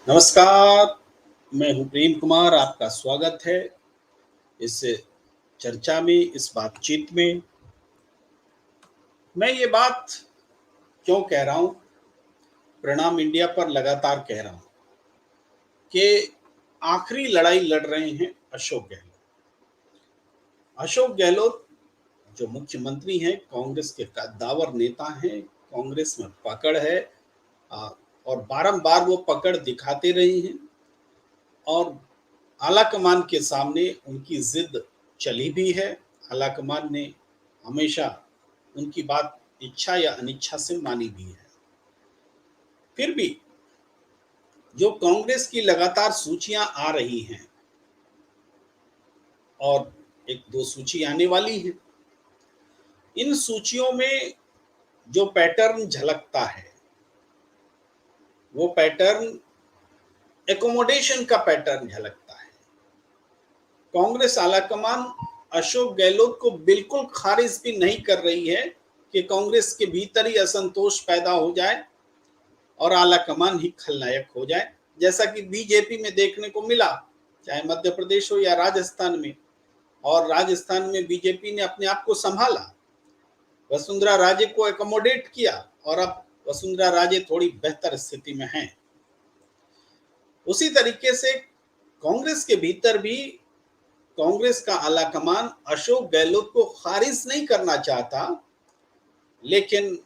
नमस्कार, मैं हूँ प्रेम कुमार, आपका स्वागत है इस चर्चा में, इस बातचीत में। मैं ये बात क्यों कह रहा हूँ, प्रणाम इंडिया पर लगातार कह रहा हूँ कि आखिरी लड़ाई लड़ रहे हैं अशोक गहलोत। अशोक गहलोत जो मुख्यमंत्री हैं, कांग्रेस के कद्दावर नेता हैं, कांग्रेस में पकड़ है और बारंबार वो पकड़ दिखाते रहे हैं और आलाकमान के सामने उनकी जिद चली भी है। आलाकमान ने हमेशा उनकी बात इच्छा या अनिच्छा से मानी भी है। फिर भी जो कांग्रेस की लगातार सूचियां आ रही हैं और एक दो सूची आने वाली है, इन सूचियों में जो पैटर्न झलकता है वो पैटर्न एकोमोडेशन का पैटर्न झलकता है। कांग्रेस आलाकमान अशोक गहलोत को बिल्कुल खारिज भी नहीं कर रही है कि कांग्रेस के भीतर ही असंतोष पैदा हो जाए और आलाकमान ही खलनायक हो जाए, जैसा कि बीजेपी में देखने को मिला, चाहे मध्य प्रदेश हो या राजस्थान में। और राजस्थान में बीजेपी ने अपने आप को संभाला, वसुंधरा राजे को एकोमोडेट किया और अब वसुंधरा राजे थोड़ी बेहतर स्थिति में हैं। उसी तरीके से कांग्रेस के भीतर भी कांग्रेस का आलाकमान अशोक गहलोत को खारिज नहीं करना चाहता, लेकिन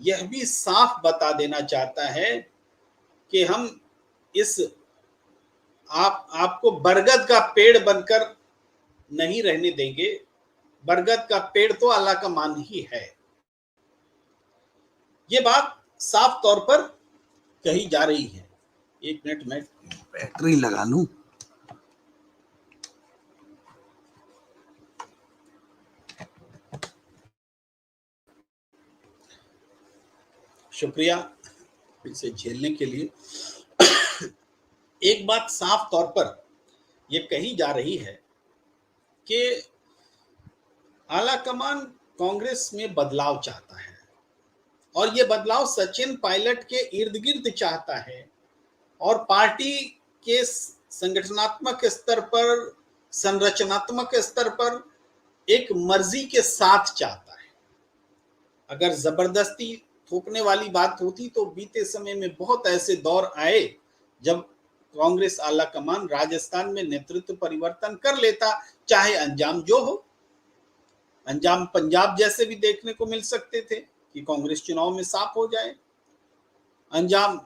यह भी साफ बता देना चाहता है कि हम इस आपको बरगद का पेड़ बनकर नहीं रहने देंगे। बरगद का पेड़ तो आलाकमान ही है। ये बात साफ तौर पर कही जा रही है। एक मिनट में बैटरी लगा लूं। शुक्रिया इसे झेलने के लिए। एक बात साफ तौर पर यह कही जा रही है कि आलाकमान कांग्रेस में बदलाव चाहता है और यह बदलाव सचिन पायलट के इर्द गिर्द चाहता है और पार्टी के संगठनात्मक स्तर पर, संरचनात्मक स्तर पर एक मर्जी के साथ चाहता है। अगर जबरदस्ती थोपने वाली बात होती तो बीते समय में बहुत ऐसे दौर आए जब कांग्रेस आलाकमान राजस्थान में नेतृत्व परिवर्तन कर लेता, चाहे अंजाम जो हो। अंजाम पंजाब जैसे भी देखने को मिल सकते थे कि कांग्रेस चुनाव में साफ हो जाए। अंजाम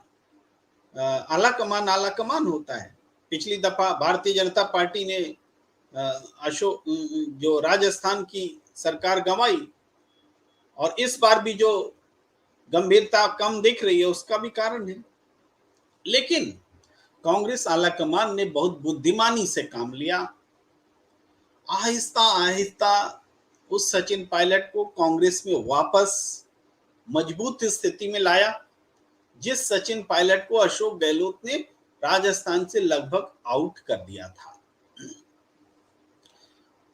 आलाकमान होता है। पिछली दफा भारतीय जनता पार्टी ने अशोक जो राजस्थान की सरकार गंवाई और इस बार भी जो गंभीरता कम दिख रही है उसका भी कारण है। लेकिन कांग्रेस आलाकमान ने बहुत बुद्धिमानी से काम लिया। आहिस्ता आहिस्ता उस सचिन पायलट को कांग्रेस में वापस मजबूत स्थिति में लाया, जिस सचिन पायलट को अशोक गहलोत ने राजस्थान से लगभग आउट कर दिया था।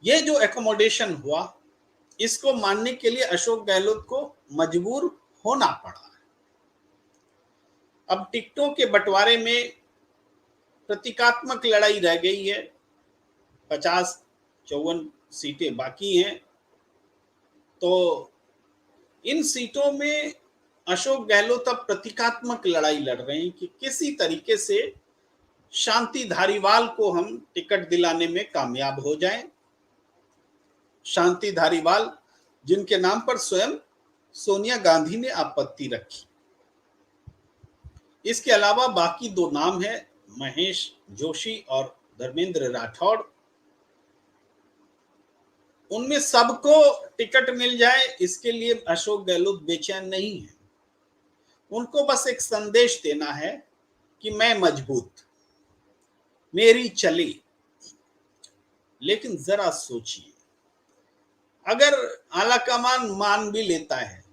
यह जो एकोमोडेशन हुआ, इसको मानने के लिए अशोक गहलोत को मजबूर होना पड़ा। अब टिकटों के बंटवारे में प्रतीकात्मक लड़ाई रह गई है। 50-54 सीटें बाकी हैं, तो इन सीटों में अशोक गहलोत अब प्रतीकात्मक लड़ाई लड़ रहे हैं कि किसी तरीके से शांति धारीवाल को हम टिकट दिलाने में कामयाब हो जाएं। शांति धारीवाल जिनके नाम पर स्वयं सोनिया गांधी ने आपत्ति रखी। इसके अलावा बाकी दो नाम हैं, महेश जोशी और धर्मेंद्र राठौड़। उनमें सबको टिकट मिल जाए इसके लिए अशोक गहलोत बेचैन नहीं है। उनको बस एक संदेश देना है कि मैं मजबूत, मेरी चली। लेकिन जरा सोचिए, अगर आलाकमान मान भी लेता है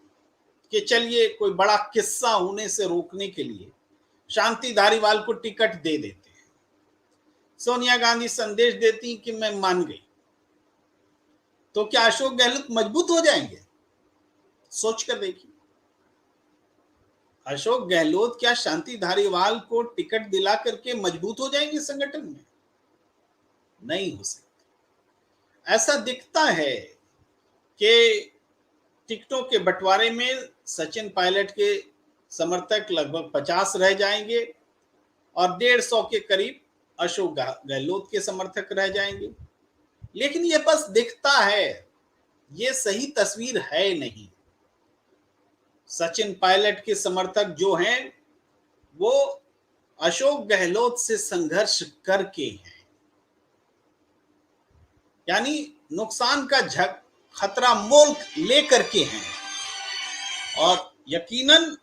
कि चलिए कोई बड़ा किस्सा होने से रोकने के लिए शांति धारीवाल को टिकट दे देते हैं, सोनिया गांधी संदेश देती कि मैं मान गई, तो क्या अशोक गहलोत मजबूत हो जाएंगे? सोच कर देखिए। अशोक गहलोत क्या शांति धारीवाल को टिकट दिला करके मजबूत हो जाएंगे संगठन में? नहीं हो सकती। ऐसा दिखता है कि टिकटों के बंटवारे में सचिन पायलट के समर्थक लगभग 50 रह जाएंगे और 150 के करीब अशोक गहलोत के समर्थक रह जाएंगे। लेकिन ये बस दिखता है, ये सही तस्वीर है नहीं। सचिन पायलट के समर्थक जो हैं वो अशोक गहलोत से संघर्ष करके हैं, यानी नुकसान का खतरा मोल लेकर के हैं। और यकीनन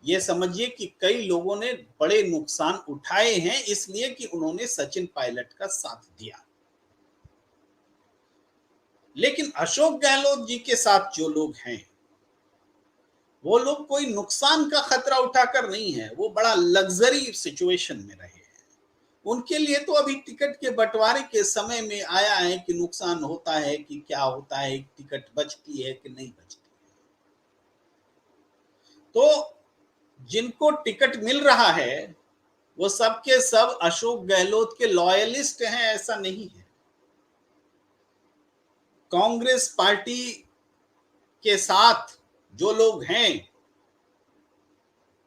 ये समझिए कि कई लोगों ने बड़े नुकसान उठाए हैं इसलिए कि उन्होंने सचिन पायलट का साथ दिया। लेकिन अशोक गहलोत जी के साथ जो लोग हैं वो लोग कोई नुकसान का खतरा उठाकर नहीं है, वो बड़ा लग्जरी सिचुएशन में रहे हैं। उनके लिए तो अभी टिकट के बंटवारे के समय में आया है कि नुकसान होता है कि क्या होता है, टिकट बचती है कि नहीं बचती। तो जिनको टिकट मिल रहा है वो सब के सब अशोक गहलोत के लॉयलिस्ट हैं, ऐसा नहीं है। कांग्रेस पार्टी के साथ जो लोग हैं,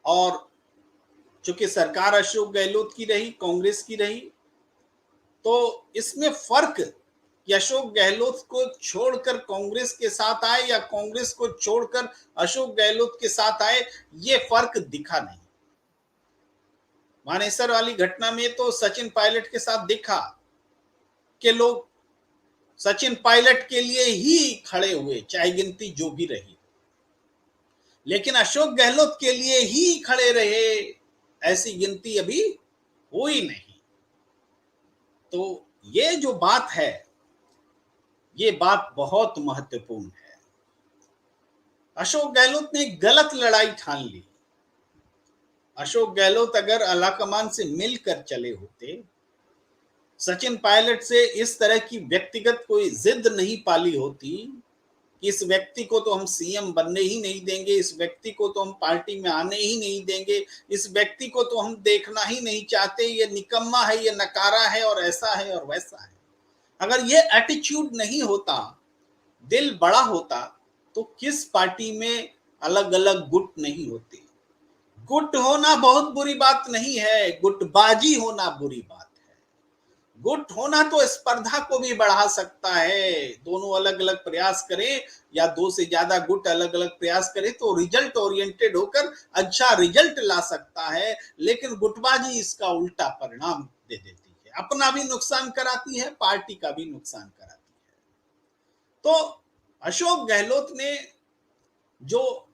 और चूंकि सरकार अशोक गहलोत की रही, कांग्रेस की रही, तो इसमें फर्क कि अशोक गहलोत को छोड़कर कांग्रेस के साथ आए या कांग्रेस को छोड़कर अशोक गहलोत के साथ आए, ये फर्क दिखा नहीं। मानेसर वाली घटना में तो सचिन पायलट के साथ दिखा कि लोग सचिन पायलट के लिए ही खड़े हुए, चाहे गिनती जो भी रही। लेकिन अशोक गहलोत के लिए ही खड़े रहे, ऐसी गिनती अभी हुई नहीं। तो ये जो बात है, ये बात बहुत महत्वपूर्ण है। अशोक गहलोत ने गलत लड़ाई ठान ली। अशोक गहलोत अगर आलाकमान से मिलकर चले होते, सचिन पायलट से इस तरह की व्यक्तिगत कोई जिद नहीं पाली होती कि इस व्यक्ति को तो हम सीएम बनने ही नहीं देंगे, इस व्यक्ति को तो हम पार्टी में आने ही नहीं देंगे, इस व्यक्ति को तो हम देखना ही नहीं चाहते, ये निकम्मा है, ये नकारा है और ऐसा है और वैसा है। अगर ये एटीट्यूड नहीं होता, दिल बड़ा होता, तो किस पार्टी में अलग अलग गुट नहीं होते। गुट होना बहुत बुरी बात नहीं है, गुटबाजी होना बुरी बात है। गुट होना तो स्पर्धा को भी बढ़ा सकता है। दोनों अलग अलग प्रयास करें या दो से ज्यादा गुट अलग अलग प्रयास करें तो रिजल्ट ओरिएंटेड होकर अच्छा रिजल्ट ला सकता है। लेकिन गुटबाजी इसका उल्टा परिणाम दे देती है, अपना भी नुकसान कराती है, पार्टी का भी नुकसान कराती है। तो अशोक गहलोत ने जो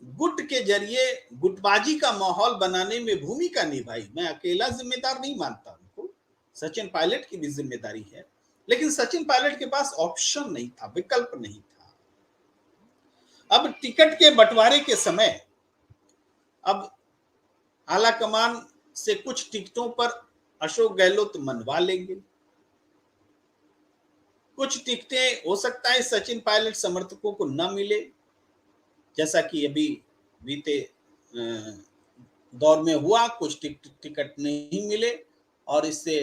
गुट के जरिए गुटबाजी का माहौल बनाने में भूमिका निभाई, मैं अकेला जिम्मेदार नहीं मानता उनको, सचिन पायलट की भी जिम्मेदारी है। लेकिन सचिन पायलट के पास ऑप्शन नहीं था, विकल्प नहीं था। अब टिकट के बंटवारे के समय अब आलाकमान से कुछ टिकटों पर अशोक गहलोत मनवा लेंगे, कुछ टिकटें हो सकता है सचिन पायलट समर्थकों को न मिले, जैसा कि अभी बीते दौर में हुआ, कुछ टिकट नहीं मिले और इससे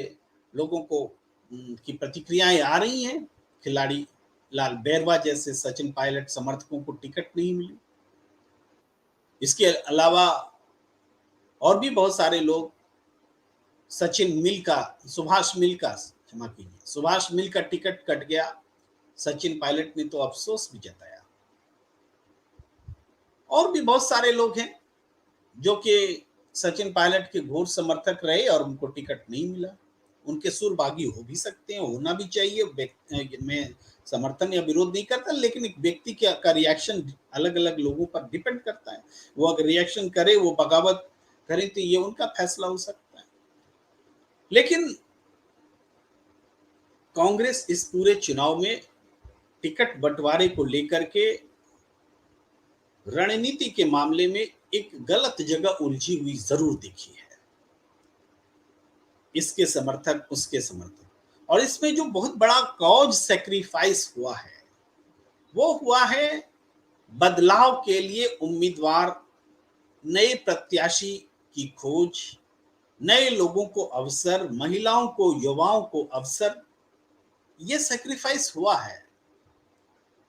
लोगों को की प्रतिक्रियाएं आ रही हैं। खिलाड़ी लाल बैरवा जैसे सचिन पायलट समर्थकों को टिकट नहीं मिली। इसके अलावा और भी बहुत सारे लोग, सचिन मिल का, सुभाष मिल का, क्षमा कीजिए, सुभाष मिल का टिकट कट गया, सचिन पायलट ने तो अफसोस भी जताया। और भी बहुत सारे लोग हैं जो कि सचिन पायलट के घोर समर्थक रहे और उनको टिकट नहीं मिला। उनके सुर बागी हो भी सकते हैं, होना भी चाहिए, मैं समर्थन या विरोध नहीं करता, लेकिन एक व्यक्ति का रिएक्शन अलग अलग लोगों पर डिपेंड करता है। वो अगर रिएक्शन करे, वो बगावत करें, तो ये उनका फैसला हो सकता है। लेकिन कांग्रेस इस पूरे चुनाव में टिकट बंटवारे को लेकर के रणनीति के मामले में एक गलत जगह उलझी हुई जरूर दिखी है। इसके समर्थक, उसके समर्थक, और इसमें जो बहुत बड़ा कॉज सैक्रिफाइस हुआ है वो हुआ है बदलाव के लिए उम्मीदवार, नए प्रत्याशी की खोज, नए लोगों को अवसर, महिलाओं को, युवाओं को अवसर, ये सैक्रिफाइस हुआ है।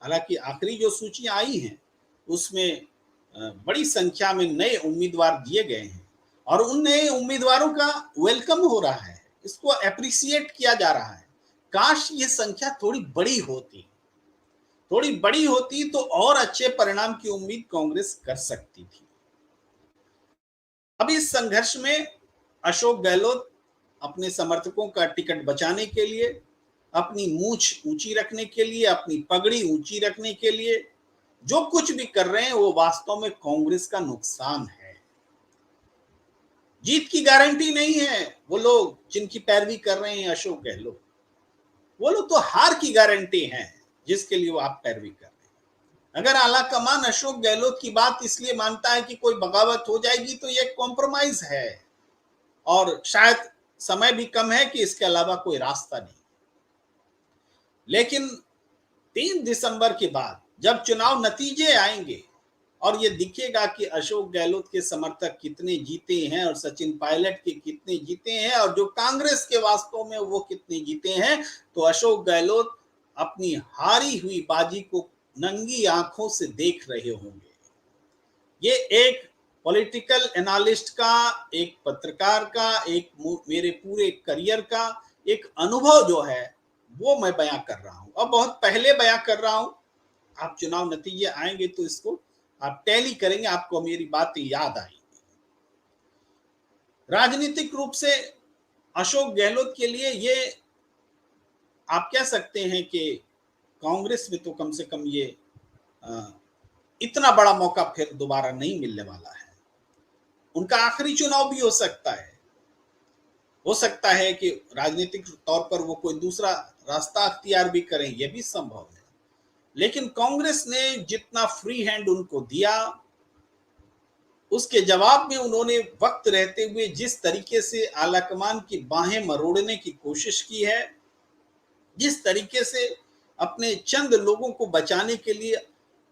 हालांकि आखिरी जो सूचियां आई हैं उसमें बड़ी संख्या में नए उम्मीदवार दिए गए हैं और उन नए उम्मीदवारों का वेलकम हो रहा है, इसको अप्रिशिएट किया जा रहा है। काश ये संख्या थोड़ी बड़ी होती तो और अच्छे परिणाम की उम्मीद कांग्रेस कर सकती थी। अब इस संघर्ष में अशोक गहलोत अपने समर्थकों का टिकट बचाने के लिए, अपनी मूछ ऊंची रखने के लिए, अपनी पगड़ी ऊंची रखने के लिए जो कुछ भी कर रहे हैं वो वास्तव में कांग्रेस का नुकसान है। जीत की गारंटी नहीं है। वो लोग जिनकी पैरवी कर रहे हैं अशोक गहलोत, वो लोग तो हार की गारंटी है जिसके लिए वो आप पैरवी कर रहे हैं। अगर आला कमान अशोक गहलोत की बात इसलिए मानता है कि कोई बगावत हो जाएगी तो ये कॉम्प्रोमाइज है और शायद समय भी कम है कि इसके अलावा कोई रास्ता नहीं। लेकिन 3 दिसंबर के बाद जब चुनाव नतीजे आएंगे और ये दिखेगा कि अशोक गहलोत के समर्थक कितने जीते हैं और सचिन पायलट के कितने जीते हैं और जो कांग्रेस के वास्तव में वो कितने जीते हैं, तो अशोक गहलोत अपनी हारी हुई बाजी को नंगी आंखों से देख रहे होंगे। ये एक पॉलिटिकल एनालिस्ट का, एक पत्रकार का, एक मेरे पूरे करियर का एक अनुभव जो है वो मैं बयां कर रहा हूं और बहुत पहले बयां कर रहा हूं। आप चुनाव नतीजे आएंगे तो इसको आप टैली करेंगे, आपको मेरी बातें याद आएंगी। राजनीतिक रूप से अशोक गहलोत के लिए ये आप कह सकते हैं कि कांग्रेस में तो कम से कम ये इतना बड़ा मौका फिर दोबारा नहीं मिलने वाला है। उनका आखिरी चुनाव भी हो सकता है कि राजनीतिक तौर पर वो कोई दूसरा रास्ता अख्तियार भी करें, यह भी संभव है। लेकिन कांग्रेस ने जितना फ्री हैंड उनको दिया, उसके जवाब में उन्होंने वक्त रहते हुए जिस तरीके से आलाकमान की बाहें मरोड़ने की कोशिश की है, जिस तरीके से अपने चंद लोगों को बचाने के लिए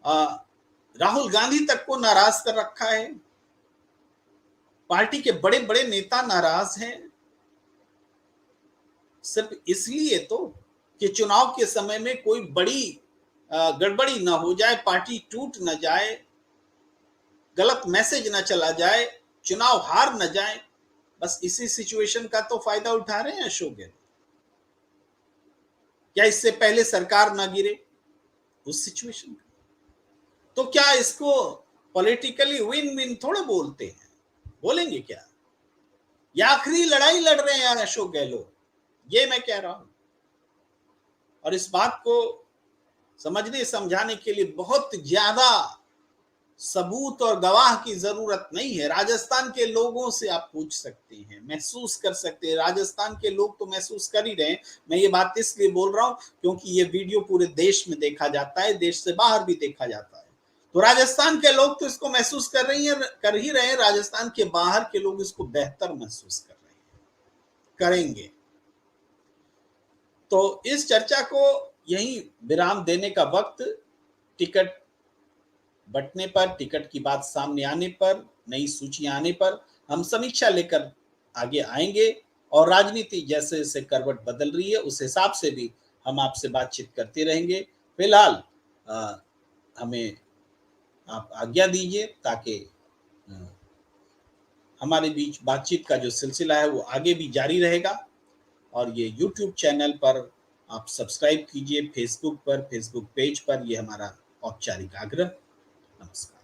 राहुल गांधी तक को नाराज कर रखा है, पार्टी के बड़े बड़े नेता नाराज हैं, सिर्फ इसलिए तो कि चुनाव के समय में कोई बड़ी गड़बड़ी ना हो जाए, पार्टी टूट ना जाए, गलत मैसेज ना चला जाए, चुनाव हार न जाए। बस इसी सिचुएशन का तो फायदा उठा रहे हैं अशोक गहलोत। क्या इससे पहले सरकार ना गिरे उस सिचुएशन का, तो क्या इसको पॉलिटिकली विन विन थोड़ा बोलते हैं, बोलेंगे क्या? ये आखिरी लड़ाई लड़ रहे हैं अशोक गहलोत, ये मैं कह रहा हूं। और इस बात को समझने समझाने के लिए बहुत ज्यादा सबूत और गवाह की जरूरत नहीं है। राजस्थान के लोगों से आप पूछ सकते हैं, महसूस कर सकते हैं। राजस्थान के लोग तो महसूस कर ही रहे हैं। मैं ये बात इसलिए बोल रहा हूं क्योंकि ये वीडियो पूरे देश में देखा जाता है, देश से बाहर भी देखा जाता है। तो राजस्थान के लोग तो इसको महसूस कर ही रहे हैं। राजस्थान के बाहर के लोग इसको बेहतर महसूस कर रहे हैं, करेंगे। तो इस चर्चा को यही विराम देने का वक्त, टिकट बंटने पर, टिकट की बात सामने आने पर, नई सूचियां आने पर हम समीक्षा लेकर आगे आएंगे और राजनीति जैसे जैसे करवट बदल रही है उस हिसाब से भी हम आपसे बातचीत करते रहेंगे। फिलहाल हमें आप आज्ञा दीजिए ताकि हमारे बीच बातचीत का जो सिलसिला है वो आगे भी जारी रहेगा। और ये YouTube चैनल पर आप सब्सक्राइब कीजिए, फेसबुक पेज पर, ये हमारा औपचारिक आग्रह। नमस्कार।